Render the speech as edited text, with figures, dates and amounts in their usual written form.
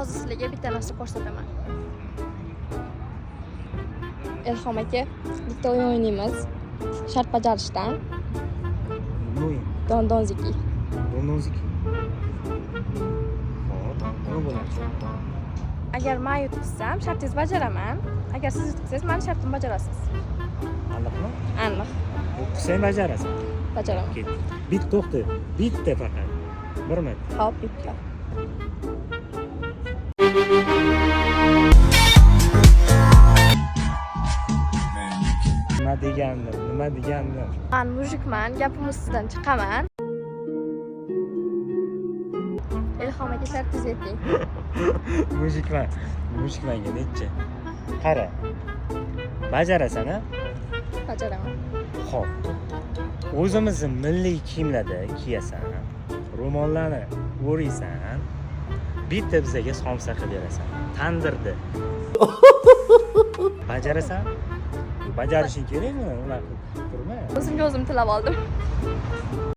hozir sizlarga bitta narsa ko'rsataman. Ilhom aka, bitta o'yin o'ynaymiz. Shart bajarishdan. Nima o'yin? Dondonziki. Dondonziki. Hop, nima bo'ladi? Agar men yutqizsam, shartingizni bajaraman. Agar siz yutqizsangiz, meni shartimni bajarasiz. Aniqmi? Aniq. Sen bajarasan. Bajaraman. Ket. Bitta to'xta. Bitta faqat. Bir marta. Hop, bitta. Nima degandim? Men mujikman, gapim ustidan chiqaman. Ilhom aka shartingizni ayting. Mujikmanga necha? Qara. Bajarasan, a? Bajaraman. Xo'p. O'zimizni milliy kiyimlarda kiyasan. Ro'mollarni o'raysan. Bitta bizga somsa qilib berasan. Tandirda. Bajarasan? Bajarishing kerakmi? Unaqa turma. O'zimga o'zim tilab oldim.